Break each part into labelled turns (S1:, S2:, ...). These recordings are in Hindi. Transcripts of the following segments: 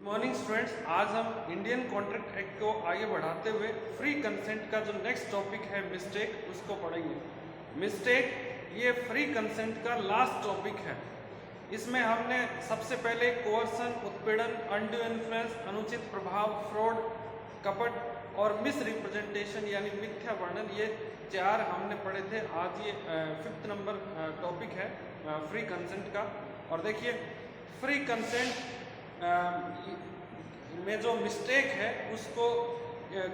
S1: मॉर्निंग स्टूडेंट्स, आज हम इंडियन कॉन्ट्रैक्ट एक्ट को आगे बढ़ाते हुए फ्री कंसेंट का जो नेक्स्ट टॉपिक है मिस्टेक, उसको पढ़ेंगे। मिस्टेक ये फ्री कंसेंट का लास्ट टॉपिक है। इसमें हमने सबसे पहले कोअर्सन, उत्पीड़न, अनड्यू इन्फ्लुएंस, अनुचित प्रभाव, फ्रॉड, कपट और मिस रिप्रेजेंटेशन यानी मिथ्या वर्णन, ये चार हमने पढ़े थे। आज ये 5th नंबर टॉपिक है फ्री कंसेंट का। और देखिए, फ्री कंसेंट में जो मिस्टेक है उसको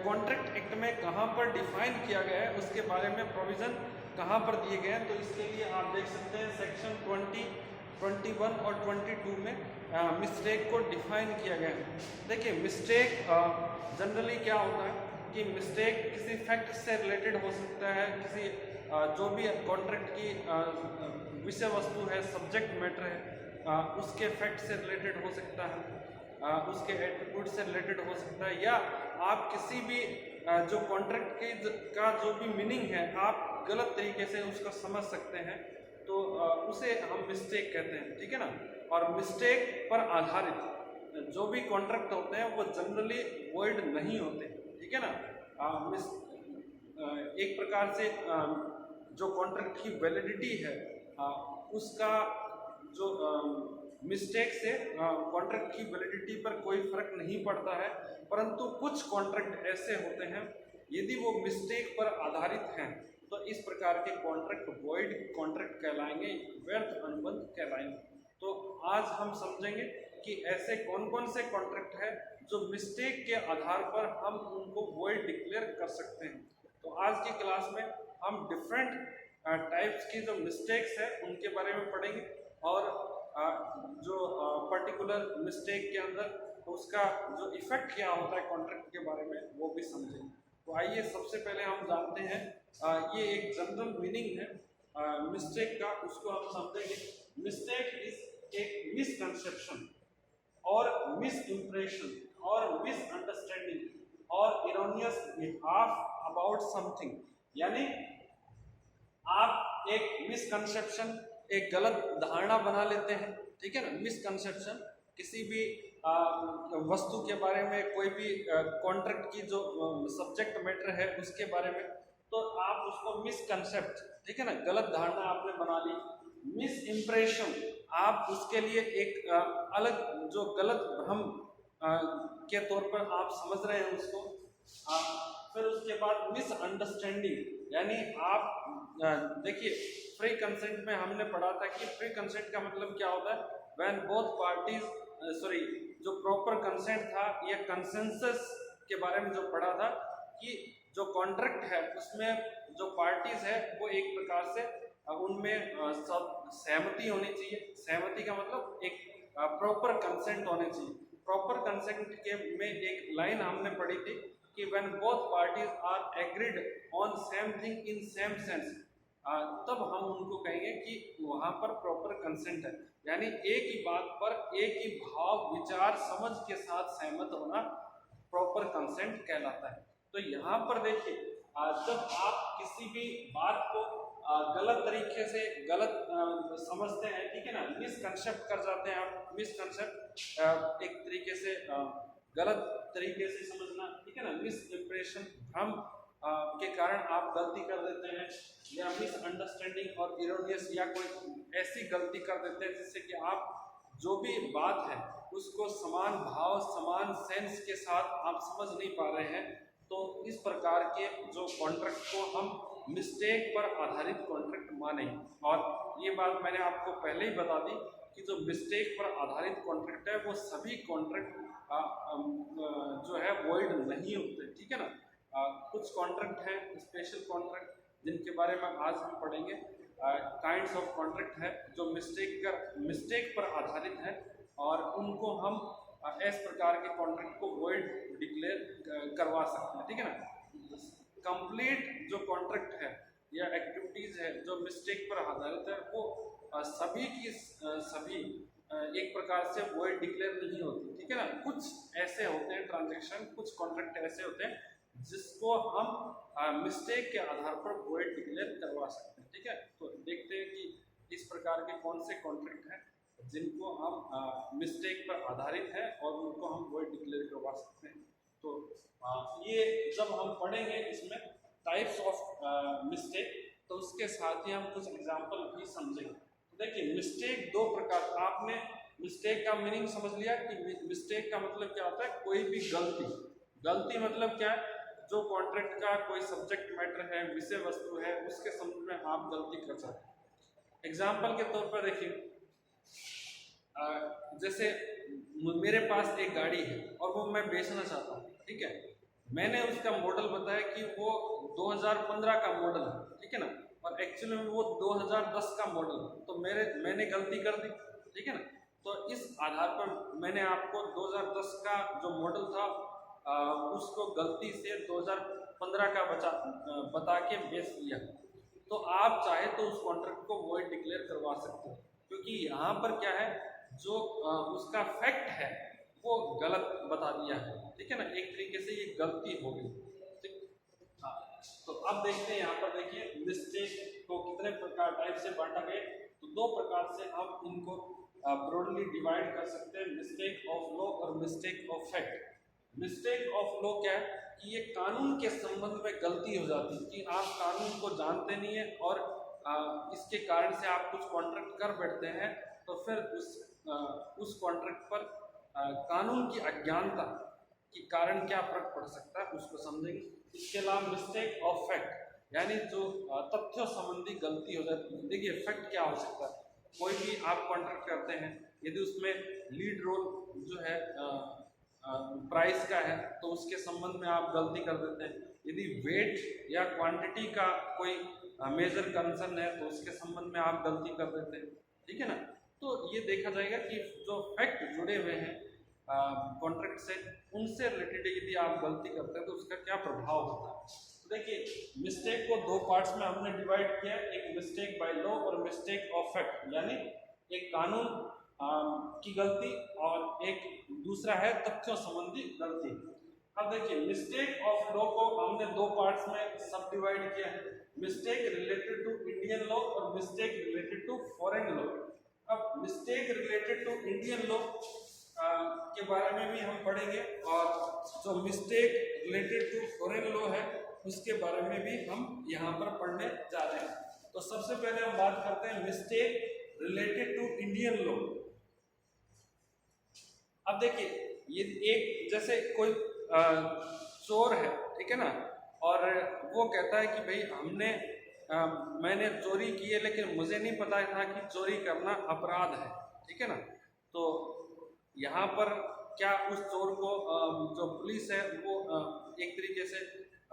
S1: कॉन्ट्रैक्ट एक्ट में कहाँ पर डिफाइन किया गया है, उसके बारे में प्रोविज़न कहाँ पर दिए गए हैं। तो इसके लिए आप देख सकते हैं सेक्शन 20, 21 और 22 में मिस्टेक को डिफाइन किया गया है। देखिए, मिस्टेक जनरली क्या होता है कि मिस्टेक किसी फैक्ट से रिलेटेड हो सकता है, किसी जो भी कॉन्ट्रैक्ट की विषय वस्तु है, सब्जेक्ट मैटर है, उसके फैक्ट से रिलेटेड हो सकता है, उसके एट्रीब्यूट से रिलेटेड हो सकता है, या आप किसी भी जो कॉन्ट्रैक्ट के का जो भी मीनिंग है आप गलत तरीके से उसको समझ सकते हैं, तो उसे हम मिस्टेक कहते हैं। ठीक है ना। और मिस्टेक पर आधारित जो भी कॉन्ट्रैक्ट होते हैं वो जनरली वॉइड नहीं होते। ठीक है ना। एक प्रकार से जो कॉन्ट्रैक्ट की वैलिडिटी है उसका जो मिस्टेक से कॉन्ट्रैक्ट की वैलिडिटी पर कोई फर्क नहीं पड़ता है, परंतु कुछ कॉन्ट्रैक्ट ऐसे होते हैं यदि वो मिस्टेक पर आधारित हैं तो इस प्रकार के कॉन्ट्रैक्ट वॉइड कॉन्ट्रैक्ट कहलाएंगे, व्यर्थ अनुबंध कहलाएंगे। तो आज हम समझेंगे कि ऐसे कौन कौन से कॉन्ट्रैक्ट है जो मिस्टेक के आधार पर हम उनको वॉइड डिक्लेयर कर सकते हैं। तो आज की क्लास में हम डिफरेंट टाइप्स की जो मिस्टेक्स है उनके बारे में पढ़ेंगे, और जो पर्टिकुलर मिस्टेक के अंदर उसका जो इफेक्ट क्या होता है कॉन्ट्रैक्ट के बारे में वो भी समझेंगे। तो आइए सबसे पहले हम जानते हैं, ये एक जनरल मीनिंग है मिस्टेक का, उसको हम समझेंगे। मिस्टेक इज एक मिसकंसेप्शन और मिस इंप्रेशन और मिस अंडरस्टैंडिंग और इरोनियस बिहाफ अबाउट समथिंग। यानी आप एक मिसकंसेप्शन, एक गलत धारणा बना लेते हैं। ठीक है ना। मिसकंसेप्शन किसी भी वस्तु के बारे में, कोई भी कॉन्ट्रैक्ट की जो सब्जेक्ट मैटर है उसके बारे में, तो आप उसको मिसकंसेप्ट, ठीक है ना, गलत धारणा आपने बना ली। मिस इंप्रेशन, आप उसके लिए एक अलग जो गलत भ्रम के तौर पर आप समझ रहे हैं उसको। फिर उसके बाद मिस अंडरस्टैंडिंग, यानी आप देखिए, फ्री कंसेंट में हमने पढ़ा था कि फ्री कंसेंट का मतलब क्या होता है, व्हेन बोथ पार्टीज, जो प्रॉपर कंसेंट था या कंसेंसस के बारे में जो पढ़ा था कि जो कॉन्ट्रैक्ट है उसमें जो पार्टीज है वो एक प्रकार से उनमें सब सहमति होनी चाहिए। सहमति का मतलब एक प्रॉपर कंसेंट होने चाहिए। प्रॉपर कंसेंट के में एक लाइन हमने पढ़ी थी कि when both parties are agreed on same thing in same sense, तब हम उनको कहेंगे कि वहाँ पर प्रॉपर कंसेंट है। यानी एक ही बात पर एक ही भाव, विचार, समझ के साथ सहमत होना प्रॉपर कंसेंट कहलाता है। तो यहाँ पर देखिए, जब आप किसी भी बात को गलत तरीके से गलत समझते हैं, ठीक है ना, मिसकंसेप्ट कर जाते हैं आप। मिसकंसेप्ट एक तरीके से गलत तरीके से समझना, ठीक है ना, मिस इंप्रेशन, हम के कारण आप गलती कर देते हैं, या मिस अंडरस्टैंडिंग और इरोनियस, या कोई ऐसी गलती कर देते हैं जिससे कि आप जो भी बात है उसको समान भाव, समान सेंस के साथ आप समझ नहीं पा रहे हैं। तो इस प्रकार के जो कॉन्ट्रैक्ट को हम मिस्टेक पर आधारित कॉन्ट्रैक्ट मानेंगे। और ये बात मैंने आपको पहले ही बता दी कि जो मिस्टेक पर आधारित कॉन्ट्रैक्ट है वो सभी कॉन्ट्रैक्ट जो है वॉइड नहीं होते। ठीक है ना। कुछ कॉन्ट्रैक्ट हैं स्पेशल कॉन्ट्रैक्ट जिनके बारे में आज हम पढ़ेंगे। काइंड्स ऑफ कॉन्ट्रैक्ट है जो मिस्टेक पर आधारित है, और उनको हम इस प्रकार के कॉन्ट्रैक्ट को वॉइड डिक्लेयर करवा सकते हैं। ठीक है ना। कंप्लीट जो कॉन्ट्रैक्ट है या एक्टिविटीज है जो मिस्टेक पर आधारित है वो सभी की सभी एक प्रकार से वॉइड डिक्लेयर नहीं होती। ठीक है ना। कुछ ऐसे होते हैं ट्रांजैक्शन, कुछ कॉन्ट्रैक्ट ऐसे होते हैं जिसको हम मिस्टेक के आधार पर वॉइड डिक्लेयर करवा सकते हैं। ठीक है। तो देखते हैं कि इस प्रकार के कौन से कॉन्ट्रैक्ट हैं जिनको हम मिस्टेक पर आधारित है और उनको हम करवा सकते हैं। तो ये जब हम पढ़ेंगे इसमें टाइप्स ऑफ मिस्टेक, तो उसके साथ ही हम कुछ एग्जाम्पल भी समझेंगे। तो देखिए मिस्टेक दो प्रकार, आपने मिस्टेक का मीनिंग समझ लिया कि मिस्टेक का मतलब क्या होता है, कोई भी गलती। गलती मतलब क्या है, जो कॉन्ट्रैक्ट का कोई सब्जेक्ट मैटर है, विषय वस्तु है, उसके संबंध में आप गलती कर सकते हैं। एग्जाम्पल के तौर पर देखिए, जैसे मेरे पास एक गाड़ी है और वो मैं बेचना चाहता हूँ, ठीक है। मैंने उसका मॉडल बताया कि वो 2015 का मॉडल है, ठीक है ना, और एक्चुअली में वो 2010 का मॉडल है। तो मैंने गलती कर दी, ठीक है ना। तो इस आधार पर मैंने आपको 2010 का जो मॉडल था उसको गलती से 2015 का बता के बेच दिया। तो आप चाहे तो उस कॉन्ट्रैक्ट को वॉइड डिक्लेयर करवा सकते हो, क्योंकि यहाँ पर क्या है, जो उसका फैक्ट है वो गलत बता दिया है, ठीक है ना। एक तरीके से ये गलती हो गई, ठीक। हाँ, तो अब देखते हैं यहाँ पर, देखिए मिस्टेक को कितने प्रकार टाइप से बांटा गया। तो दो प्रकार से हम इनको ब्रॉडली डिवाइड कर सकते हैं, मिस्टेक ऑफ लॉ और mistake of fact. Mistake of law क्या है कि ये कानून के संबंध में गलती हो जाती है कि आप कानून को जानते नहीं है और इसके कारण से आप कुछ कॉन्ट्रैक्ट कर बैठते हैं, तो फिर उस कॉन्ट्रैक्ट पर कानून की अज्ञानता के कारण क्या फर्क पड़ सकता है उसको समझेंगे। इसके अलावा मिस्टेक ऑफ फैक्ट, यानी जो तथ्यों संबंधी गलती हो जाती है। देखिए फैक्ट क्या हो सकता है, कोई भी आप कॉन्ट्रैक्ट करते हैं, यदि उसमें लीड रोल जो है प्राइस का है, तो उसके संबंध में आप गलती कर देते हैं। यदि वेट या क्वांटिटी का कोई मेजर कंसर्न है, तो उसके संबंध में आप गलती कर देते हैं, ठीक है ना। तो ये देखा जाएगा कि जो फैक्ट जुड़े हुए हैं कॉन्ट्रैक्ट से, उनसे रिलेटेड यदि आप गलती करते हैं तो उसका क्या प्रभाव होता है। तो देखिए मिस्टेक को दो पार्ट्स में हमने डिवाइड किया, एक मिस्टेक बाय लॉ और मिस्टेक ऑफ फैक्ट, यानी एक कानून की गलती और एक दूसरा है तथ्यों संबंधी गलती। अब देखिए मिस्टेक ऑफ लॉ को हमने दो पार्ट्स में सब डिवाइड किया है, mistake related to Indian law और mistake related to foreign law. अब mistake related to Indian law के बारे में भी हम पढ़ेंगे, और जो mistake related to foreign law है उसके बारे में भी हम यहाँ पर पढ़ने जा रहे हैं। तो सबसे पहले हम बात करते हैं mistake related to Indian law. अब देखिए ये एक, जैसे कोई चोर है, ठीक है ना, और वो कहता है कि भाई मैंने चोरी की है, लेकिन मुझे नहीं पता था कि चोरी करना अपराध है, ठीक है ना। तो यहाँ पर क्या उस चोर को जो पुलिस है वो एक तरीके से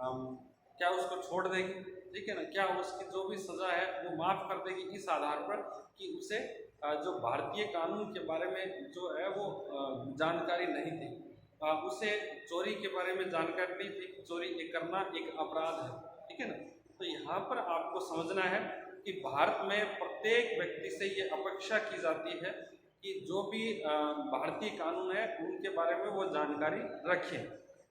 S1: क्या उसको छोड़ देगी, ठीक है ना, क्या उसकी जो भी सज़ा है वो माफ़ कर देगी, इस आधार पर कि उसे जो भारतीय कानून के बारे में जो है वो जानकारी नहीं थी, उसे चोरी के बारे में जानकारी नहीं थी, चोरी करना एक अपराध है, ठीक है ना। तो यहाँ पर आपको समझना है कि भारत में प्रत्येक व्यक्ति से ये अपेक्षा की जाती है कि जो भी भारतीय कानून है उनके बारे में वो जानकारी रखें,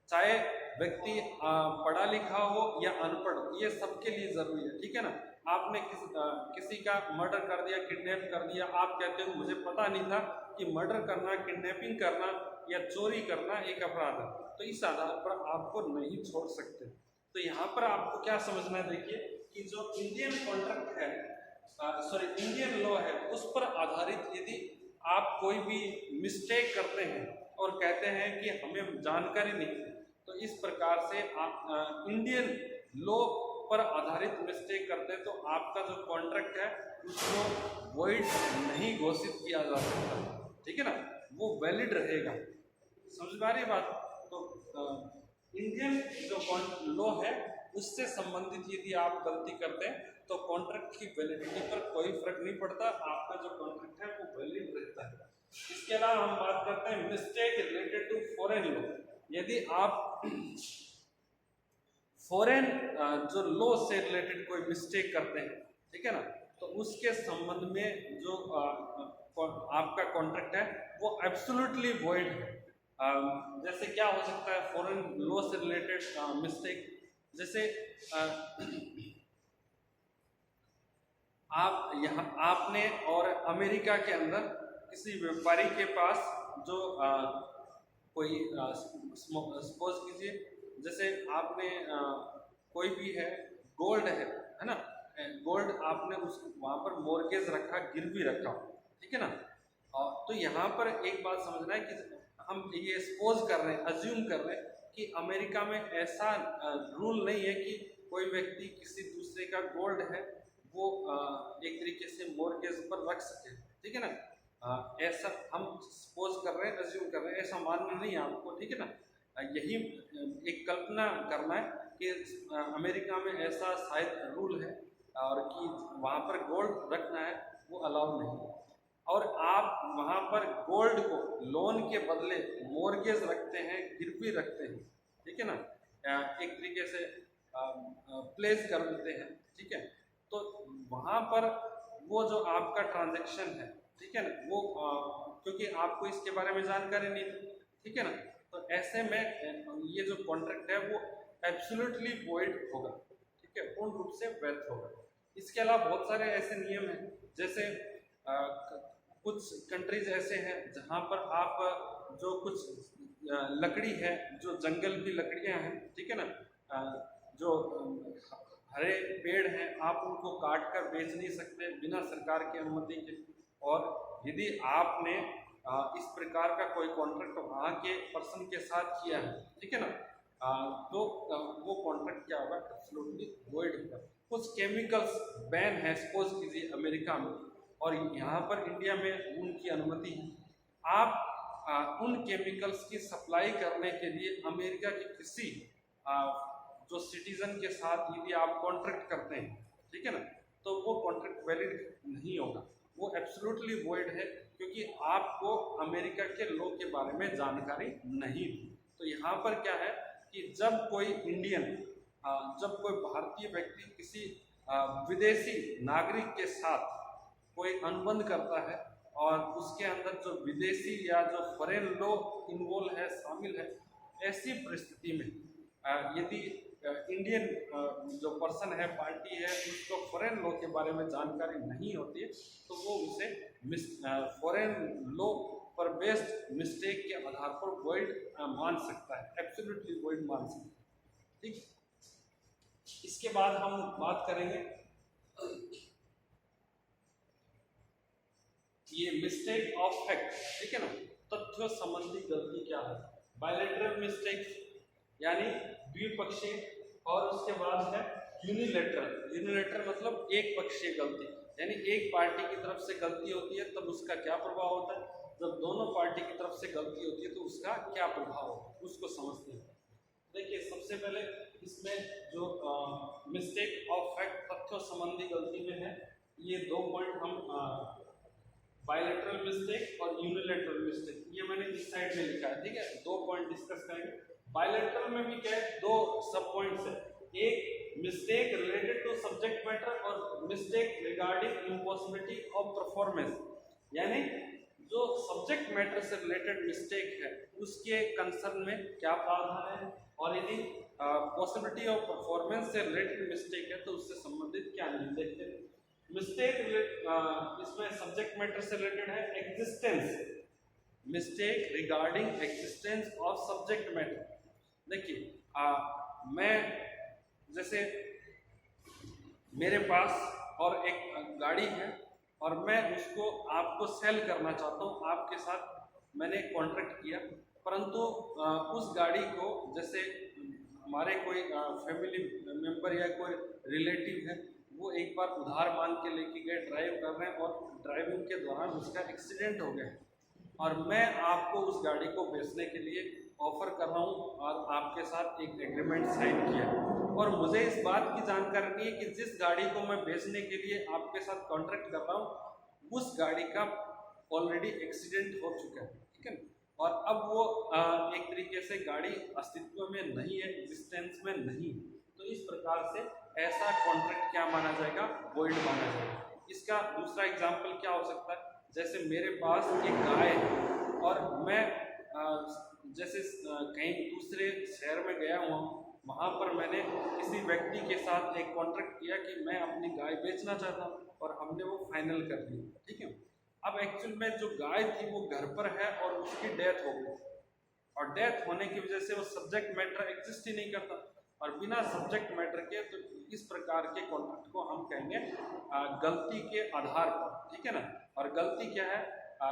S1: चाहे व्यक्ति पढ़ा लिखा हो या अनपढ़, ये सबके लिए ज़रूरी है, ठीक है ना। आपने किसी का मर्डर कर दिया, किडनैप कर दिया, आप कहते हो मुझे पता नहीं था कि मर्डर करना, किडनैपिंग करना या चोरी करना एक अपराध है, तो इस आधार पर आपको नहीं छोड़ सकते। तो यहाँ पर आपको क्या समझना है, देखिए कि जो इंडियन कॉन्ट्रैक्ट है, इंडियन लॉ है, उस पर आधारित यदि आप कोई भी मिस्टेक करते हैं और कहते हैं कि हमें जानकारी नहीं थी, तो इस प्रकार से आप इंडियन लॉ पर आधारित मिस्टेक करते हैं, तो आपका जो कॉन्ट्रैक्ट है उसको वॉइड नहीं घोषित किया जा सकता, ठीक है ना, वो वैलिड रहेगा। समझ पा रही है बात। तो इंडियन जो लॉ है उससे संबंधित यदि आप गलती करते हैं तो कॉन्ट्रैक्ट की वैलिडिटी पर कोई फर्क नहीं पड़ता, आपका जो कॉन्ट्रैक्ट है वो वैलिड रहता है। इसके अलावा हम बात करते हैं mistake related to foreign law. यदि आप फॉरेन जो लॉ से रिलेटेड कोई मिस्टेक करते हैं, ठीक है ना, तो उसके संबंध में जो आपका कॉन्ट्रैक्ट है वो एब्सोल्युटली वॉइड है। जैसे क्या हो सकता है फॉरेन लॉ से रिलेटेड मिस्टेक, जैसे आपने और अमेरिका के अंदर किसी व्यापारी के पास जो कोई सपोज कीजिए, जैसे आपने कोई भी है, गोल्ड है ना, गोल्ड आपने उस वहाँ पर मॉर्गेज रखा, गिरवी रखा, ठीक है ना। तो यहाँ पर एक बात समझना है कि हम ये सपोज कर रहे हैं, अज्यूम कर रहे हैं कि अमेरिका में ऐसा रूल नहीं है कि कोई व्यक्ति किसी दूसरे का गोल्ड है वो एक तरीके से मॉर्गेज पर रख सके, ठीक है ना। ऐसा हम सपोज कर रहे हैं, अज्यूम कर रहे हैं, ऐसा मानना नहीं है आपको, ठीक है ना। यही एक कल्पना करना है कि अमेरिका में ऐसा शायद रूल है और कि वहाँ पर गोल्ड रखना है वो अलाउ नहीं है, और आप वहाँ पर गोल्ड को लोन के बदले मॉर्गेज रखते हैं, गिरवी रखते हैं, ठीक है ना, एक तरीके से प्लेस कर देते हैं, ठीक है। तो वहाँ पर वो जो आपका ट्रांजैक्शन है, ठीक है ना, वो क्योंकि आपको इसके बारे में जानकारी नहीं थी, ठीक है ना, तो ऐसे में ये जो कॉन्ट्रैक्ट है वो एब्सोल्युटली वॉइड होगा, ठीक है, पूर्ण रूप से व्यर्थ होगा। इसके अलावा बहुत सारे ऐसे नियम हैं, जैसे कुछ कंट्रीज ऐसे हैं जहाँ पर आप जो कुछ लकड़ी है, जो जंगल की लकड़ियाँ हैं, ठीक है ना, जो हरे पेड़ हैं, आप उनको काट कर बेच नहीं सकते बिना सरकार की अनुमति के। और यदि आपने इस प्रकार का कोई कॉन्ट्रैक्ट वहाँ के पर्सन के साथ किया है, ठीक है ना, तो वो कॉन्ट्रैक्ट क्या होगा, एब्सोल्युटली वॉइड होगा। कुछ केमिकल्स बैन है, सपोज कीजिए अमेरिका में, और यहाँ पर इंडिया में उनकी अनुमति है। आप उन केमिकल्स की सप्लाई करने के लिए अमेरिका के किसी जो सिटीजन के साथ यदि आप कॉन्ट्रैक्ट करते हैं, ठीक है ना, तो वो कॉन्ट्रैक्ट वैलिड नहीं होगा, वो एब्सोल्युटली वॉइड है, क्योंकि आपको अमेरिका के लॉ के बारे में जानकारी नहीं थी। तो यहाँ पर क्या है कि जब कोई इंडियन, जब कोई भारतीय व्यक्ति किसी विदेशी नागरिक के साथ कोई अनुबंध करता है और उसके अंदर जो विदेशी या जो फॉरेन लॉ इन्वॉल्व है, शामिल है, ऐसी परिस्थिति में यदि इंडियन जो पर्सन है, पार्टी है, उसको फॉरेन लॉ के बारे में जानकारी नहीं होती है, तो वो उसे फॉरेन लॉ पर बेस्ड मिस्टेक के आधार पर वॉइड मान सकता है, एब्सोल्युटली वॉइड मान सकता है, ठीक। इसके बाद हम बात करेंगे ये मिस्टेक ऑफ फैक्ट, ठीक है ना, तथ्यों संबंधी गलती क्या है। बायलैटरल मिस्टेक यानी द्विपक्षीय, और उसके बाद है यूनिलैटरल। यूनिलैटरल मतलब एक पक्षीय गलती, यानी एक पार्टी की तरफ से गलती होती है तब उसका क्या प्रभाव होता है, जब दोनों पार्टी की तरफ से गलती होती है तो उसका क्या प्रभाव होता है, उसको समझते हैं। देखिए, सबसे पहले इसमें जो मिस्टेक ऑफ फैक्ट, तथ्यों संबंधी गलती में है, ये दो पॉइंट हम बायलैटरल मिस्टेक और यूनिलैटरल मिस्टेक, ये मैंने इस साइड में लिखा है, ठीक है, दो पॉइंट डिस्कस करेंगे। बायलैटरल में भी क्या है, दो सब पॉइंट्स है, एक mistake related to subject matter और mistake regarding impossibility of performance, यानी जो सब्जेक्ट मैटर से रिलेटेड मिस्टेक है उसके कंसर्न में क्या प्रावधान है, और यदि पॉसिबिलिटी ऑफ परफॉर्मेंस से रिलेटेड मिस्टेक है तो उससे संबंधित क्या नियम देखते हैं। मिस्टेक इसमें सब्जेक्ट मैटर से रिलेटेड है existence, mistake regarding existence of subject matter. देखिए, मैं जैसे मेरे पास और एक गाड़ी है और मैं उसको आपको सेल करना चाहता हूँ, आपके साथ मैंने कॉन्ट्रैक्ट किया, परंतु उस गाड़ी को जैसे हमारे कोई फैमिली मेंबर या कोई रिलेटिव है, वो एक बार उधार मांग के लेके गए, ड्राइव कर रहे हैं और ड्राइविंग के दौरान उसका एक्सीडेंट हो गया, और मैं आपको उस गाड़ी को बेचने के लिए ऑफर कर रहा हूँ और आपके साथ एक एग्रीमेंट साइन किया, और मुझे इस बात की जानकारी नहीं है कि जिस गाड़ी को मैं बेचने के लिए आपके साथ कॉन्ट्रैक्ट कर रहा हूँ उस गाड़ी का ऑलरेडी एक्सीडेंट हो चुका है, ठीक है, और अब वो एक तरीके से गाड़ी अस्तित्व में नहीं है, एग्जिस्टेंस में नहीं। तो इस प्रकार से ऐसा कॉन्ट्रैक्ट क्या माना जाएगा, वॉइड माना जाएगा। इसका दूसरा एग्जाम्पल क्या हो सकता है, जैसे मेरे पास एक गाय है और मैं जैसे कहीं दूसरे शहर में गया हुआ हूँ, वहाँ पर मैंने किसी व्यक्ति के साथ एक कॉन्ट्रैक्ट किया कि मैं अपनी गाय बेचना चाहता हूँ, और हमने वो फाइनल कर दिया, ठीक है। अब एक्चुअल में जो गाय थी वो घर पर है और उसकी डेथ हो गई, और डेथ होने की वजह से वो सब्जेक्ट मैटर एग्जिस्ट ही नहीं करता, और बिना सब्जेक्ट मैटर के तो इस प्रकार के कॉन्ट्रैक्ट को हम कहेंगे गलती के आधार पर, ठीक है ना। और गलती क्या है,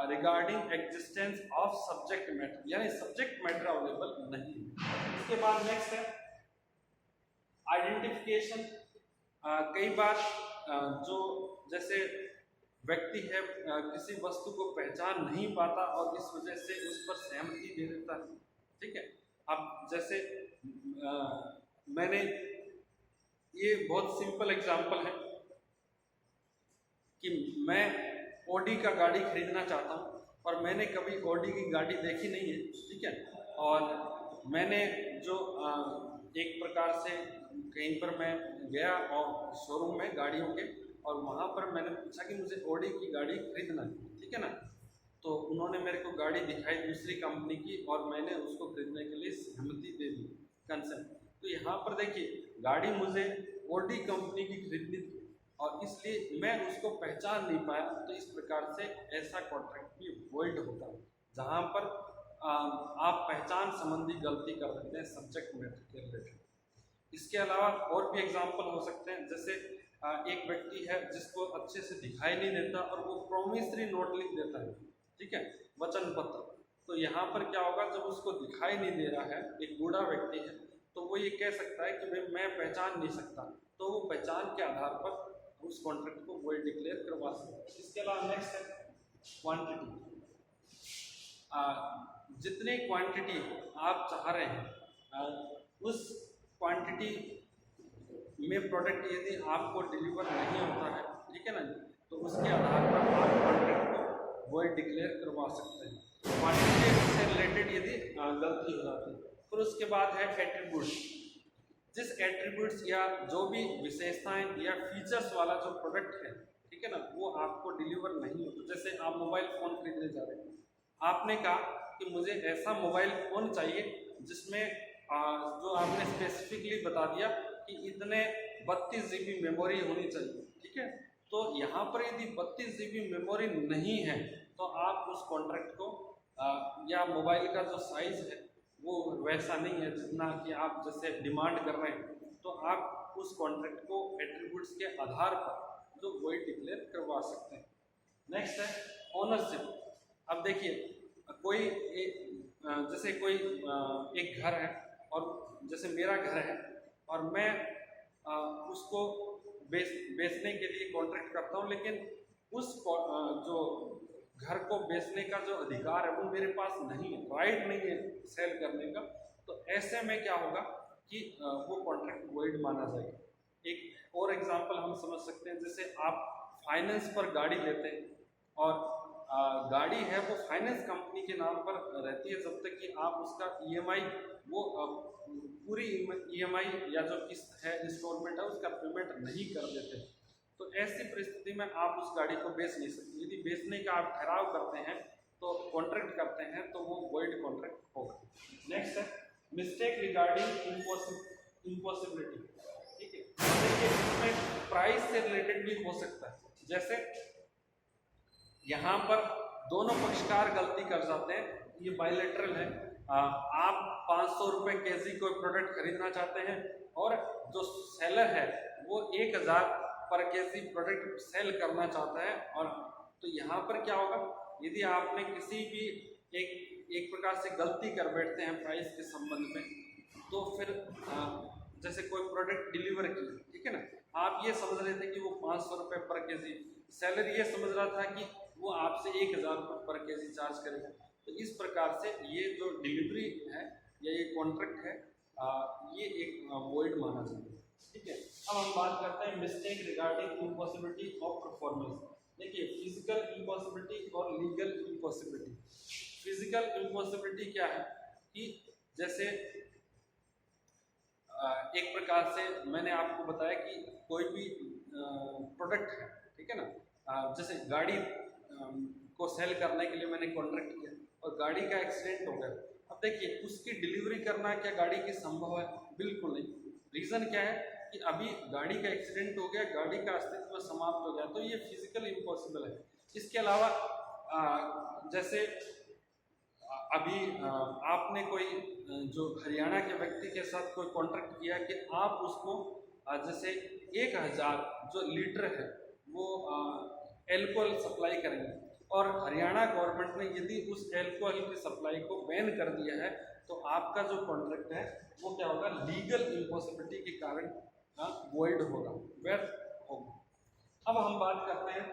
S1: regarding existence of subject matter, यानी सब्जेक्ट मैटर अवेलेबल नहीं है। इसके बाद नेक्स्ट है आइडेंटिफिकेशन। कई बार जो जैसे व्यक्ति है किसी वस्तु को पहचान नहीं पाता और इस वजह से उस पर सहमति दे देता है, ठीक है। अब जैसे मैंने ये बहुत सिंपल एग्जांपल है कि मैं ऑडी का गाड़ी खरीदना चाहता हूँ और मैंने कभी ऑडी की गाड़ी देखी नहीं है, ठीक है। और मैंने जो एक प्रकार से कहीं पर मैं गया और शोरूम में गाड़ियों के, और वहाँ पर मैंने पूछा कि मुझे ऑडी की गाड़ी खरीदना है, ठीक है ना। तो उन्होंने मेरे को गाड़ी दिखाई दूसरी कंपनी की और मैंने उसको खरीदने के लिए सहमति दे दी, कंसेंट। तो यहाँ पर देखिए गाड़ी मुझे ऑडी कंपनी की खरीदनी थी और इसलिए मैं उसको पहचान नहीं पाया, तो इस प्रकार से ऐसा कॉन्ट्रैक्ट भी वॉइड होता है जहाँ पर आप पहचान संबंधी गलती कर देते हैं सब्जेक्ट मैटर के रिलेटेड। इसके अलावा और भी एग्जाम्पल हो सकते हैं, जैसे एक व्यक्ति है जिसको अच्छे से दिखाई नहीं देता और वो प्रॉमिसरी नोट लिख देता है, ठीक है, वचन पत्र। तो यहाँ पर क्या होगा, जब उसको दिखाई नहीं दे रहा है, एक बूढ़ा व्यक्ति है, तो वो ये कह सकता है कि भाई मैं पहचान नहीं सकता, तो वो पहचान के आधार पर उस कॉन्ट्रैक्ट को वॉइड डिक्लेयर करवा सकता है। इसके अलावा नेक्स्ट है क्वांटिटी। जितनी क्वांटिटी आप चाह रहे हैं उस क्वांटिटी में प्रोडक्ट यदि आपको डिलीवर नहीं होता है, ठीक है ना, तो उसके आधार पर आप कॉन्ट्रैक्ट को वॉइड डिक्लेयर करवा सकते हैं, क्वांटिटी से रिलेटेड यदि गलती हो जाती है। फिर उसके बाद है एट्रीब्यूट्स। जिस एट्रीब्यूट्स या जो भी विशेषताएं या फीचर्स वाला जो प्रोडक्ट है, ठीक है ना, वो आपको डिलीवर नहीं होता। जैसे आप मोबाइल फ़ोन खरीदने जा रहे हैं, आपने कहा कि मुझे ऐसा मोबाइल फ़ोन चाहिए जिसमें जो आपने स्पेसिफिकली बता दिया कि इतने 32 GB मेमोरी होनी चाहिए, ठीक है। तो यहाँ पर यदि 32 GB मेमोरी नहीं है तो आप उस कॉन्ट्रैक्ट को या मोबाइल का जो साइज़ है वो वैसा नहीं है जितना कि आप जैसे डिमांड कर रहे हैं, तो आप उस कॉन्ट्रैक्ट को एट्रीब्यूट्स के आधार पर जो वॉइड डिक्लेयर करवा सकते हैं। नेक्स्ट है ओनरशिप। अब देखिए कोई जैसे कोई एक घर है और जैसे मेरा घर है और मैं उसको बेचने के लिए कॉन्ट्रैक्ट करता हूँ, लेकिन उस जो घर को बेचने का जो अधिकार है वो मेरे पास नहीं है, राइट नहीं है सेल करने का। तो ऐसे में क्या होगा कि वो कॉन्ट्रैक्ट वॉइड माना जाएगा। एक और एग्जांपल हम समझ सकते हैं, जैसे आप फाइनेंस पर गाड़ी लेते हैं और गाड़ी है वो फाइनेंस कंपनी के नाम पर रहती है जब तक कि आप उसका EMI वो पूरी EMI या जो किस्त है इंस्टॉलमेंट है उसका पेमेंट नहीं कर देते। तो ऐसी परिस्थिति में आप उस गाड़ी को बेच नहीं सकते। यदि बेचने का आप ठहराव करते हैं तो कॉन्ट्रैक्ट करते हैं तो वो वॉइड कॉन्ट्रैक्ट होगा। नेक्स्ट है मिस्टेक रिगार्डिंग इम्पॉसिबिलिटी, ठीक है। देखिए इसमें प्राइस से रिलेटेड भी हो सकता है, जैसे यहाँ पर दोनों पक्षकार गलती कर जाते हैं, ये बायलैटरल है। आप 500 रुपये केजी कोई प्रोडक्ट खरीदना चाहते हैं और जो सेलर है वो 1000 पर केजी प्रोडक्ट सेल करना चाहता है। और तो यहाँ पर क्या होगा, यदि आपने किसी भी एक प्रकार से गलती कर बैठते हैं प्राइस के संबंध में, तो फिर जैसे कोई प्रोडक्ट डिलीवर की, ठीक है ना, आप ये समझ रहे थे कि वो 500 रुपये पर केजी, सेलर ये समझ रहा था कि वो आपसे 1000 रुपये पर केजी चार्ज करेगा। तो इस प्रकार से ये जो डिलीवरी है या ये कॉन्ट्रैक्ट है ये एक वॉइड माना जाता है, ठीक है। अब हम बात करते हैं mistake regarding impossibility of performance. देखिए फिजिकल इम्पॉसिबिलिटी और लीगल इम्पॉसिबिलिटी। फिजिकल इम्पॉसिबिलिटी क्या है कि जैसे एक प्रकार से मैंने आपको बताया कि कोई भी प्रोडक्ट है, ठीक है ना, जैसे गाड़ी को सेल करने के लिए मैंने कॉन्ट्रैक्ट किया और गाड़ी का एक्सीडेंट हो गया। अब देखिए उसकी डिलीवरी करना क्या गाड़ी की संभव है? बिल्कुल नहीं। रीज़न क्या है कि अभी गाड़ी का एक्सीडेंट हो गया, गाड़ी का अस्तित्व समाप्त हो गया, तो ये फिजिकल इम्पॉसिबल है। इसके अलावा जैसे अभी आपने कोई जो हरियाणा के व्यक्ति के साथ कोई कॉन्ट्रैक्ट किया कि आप उसको जैसे 1000 जो लीटर है वो एल्कोहल सप्लाई करेंगे, और हरियाणा गवर्नमेंट ने यदि उस एल्कोहल की सप्लाई को बैन कर दिया है तो आपका जो कॉन्ट्रैक्ट है वो क्या होगा, लीगल इम्पॉसिबिलिटी के कारण वॉइड होगा, व्यर्थ होगा। अब हम बात करते हैं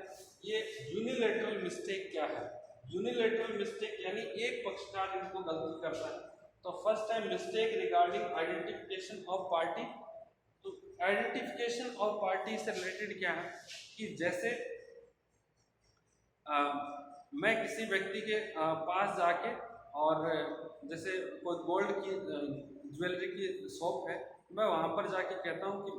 S1: ये यूनिलैटरल मिस्टेक क्या है। यूनिलैटरल मिस्टेक यानी एक पक्षकार इनको गलती करता है। तो फर्स्ट है mistake regarding identification of party. तो आइडेंटिफिकेशन ऑफ पार्टी से रिलेटेड क्या है कि जैसे मैं किसी व्यक्ति के पास जाके और जैसे कोई गोल्ड की ज्वेलरी की शॉप है, मैं वहाँ पर जाके कहता हूँ कि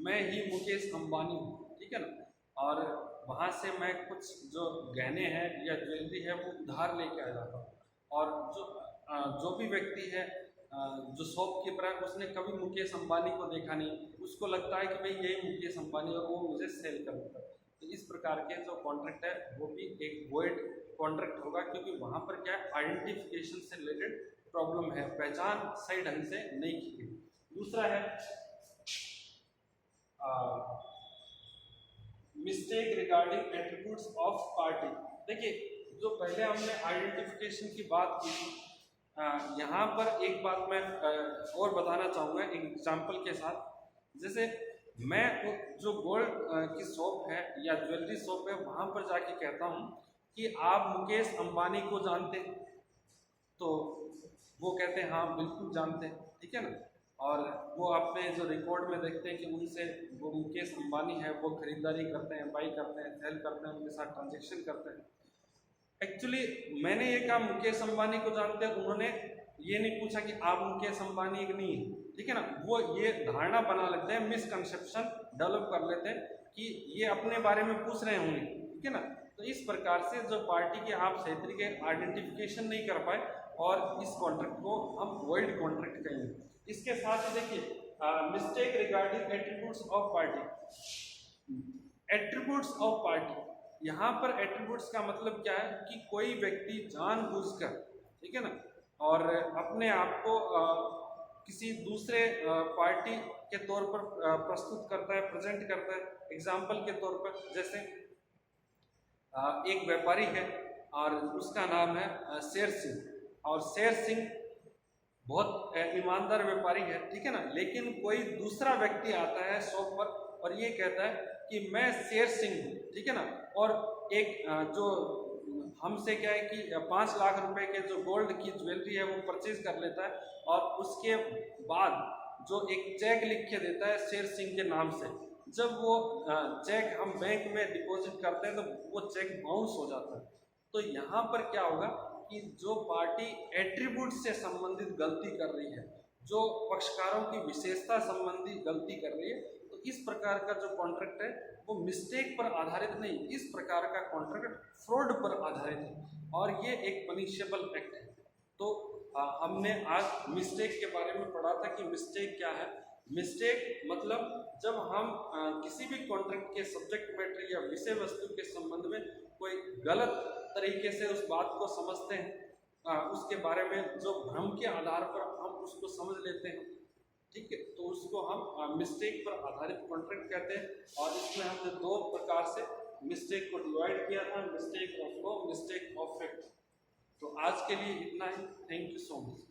S1: मैं ही मुकेश अंबानी हूँ, ठीक है ना, और वहाँ से मैं कुछ जो गहने हैं या ज्वेलरी है वो उधार लेके आ जाता हूँ, और जो भी व्यक्ति है जो शॉपकीपर है उसने कभी मुकेश अंबानी को देखा नहीं, उसको लगता है कि भाई यही मुकेश अंबानी और वो मुझे सेल कर देता है। तो इस प्रकार के जो कॉन्ट्रैक्ट है वो भी एक वॉइड कॉन्ट्रैक्ट होगा, क्योंकि वहाँ पर क्या है, आइडेंटिफिकेशन से रिलेटेड प्रॉब्लम है, पहचान सही ढंग से नहीं की गई। दूसरा है mistake regarding attributes of party. देखिए, जो पहले हमने आइडेंटिफिकेशन की बात की थी, यहाँ पर एक बात मैं और बताना चाहूँगा एक एग्जाम्पल के साथ। जैसे मैं जो गोल्ड की शॉप है या ज्वेलरी शॉप है वहाँ पर जाके कहता हूँ कि आप मुकेश अंबानी को जानते हैं, तो वो कहते हैं हाँ बिल्कुल जानते हैं, ठीक है ना, और वो अपने जो रिकॉर्ड में देखते हैं कि उनसे वो मुकेश अंबानी है वो खरीदारी करते हैं, बाई करते हैं, सेल करते हैं, उनके साथ ट्रांजेक्शन करते हैं। एक्चुअली मैंने ये कहा मुकेश अंबानी को जानते हैं, उन्होंने ये नहीं पूछा कि आप मुकेश अंबानी एक नहीं है, ठीक है ना, वो ये धारणा बना लेते हैं, मिसकंसेप्शन डेवलप कर लेते हैं कि ये अपने बारे में पूछ रहे होंगे, ठीक है ना। तो इस प्रकार से जो पार्टी के आप सही तरीके आइडेंटिफिकेशन नहीं कर पाए और इस कॉन्ट्रैक्ट को हम वॉइड कॉन्ट्रैक्ट कहेंगे। इसके साथ ही देखिए mistake regarding attributes of party. Attributes of party, यहाँ पर एट्रीब्यूट्स का मतलब क्या है कि कोई व्यक्ति जानबूझकर, ठीक है ना, और अपने आप को किसी दूसरे पार्टी के तौर पर प्रस्तुत करता है, प्रेजेंट करता है। एग्जाम्पल के तौर पर जैसे एक व्यापारी है और उसका नाम है शेर सिंह, और शेर सिंह बहुत ईमानदार व्यापारी है, ठीक है ना, लेकिन कोई दूसरा व्यक्ति आता है शॉप पर और ये कहता है कि मैं शेर सिंह हूँ, ठीक है ना, और एक जो हमसे क्या है कि 5 लाख रुपए के जो गोल्ड की ज्वेलरी है वो परचेज कर लेता है, और उसके बाद जो एक चेक लिख के देता है शेर सिंह के नाम से। जब वो चेक हम बैंक में डिपॉजिट करते हैं तो वो चेक बाउंस हो जाता है। तो यहाँ पर क्या होगा कि जो पार्टी एट्रीब्यूट से संबंधित गलती कर रही है, जो पक्षकारों की विशेषता संबंधी गलती कर रही है, तो इस प्रकार का जो कॉन्ट्रैक्ट है वो मिस्टेक पर आधारित नहीं, इस प्रकार का कॉन्ट्रैक्ट फ्रॉड पर आधारित है और ये एक पनिशेबल एक्ट है। तो हमने आज मिस्टेक के बारे में पढ़ा था कि मिस्टेक क्या है। मिस्टेक मतलब जब हम किसी भी कॉन्ट्रैक्ट के सब्जेक्ट मैटर या विषय वस्तु के संबंध में कोई गलत तरीके से उस बात को समझते हैं, उसके बारे में जो भ्रम के आधार पर हम उसको समझ लेते हैं, ठीक है, तो उसको हम मिस्टेक पर आधारित कॉन्ट्रैक्ट कहते हैं। और इसमें हमने 2 प्रकार से मिस्टेक को डिवाइड किया था, mistake of law, mistake of fact. तो आज के लिए इतना ही। Thank you so much.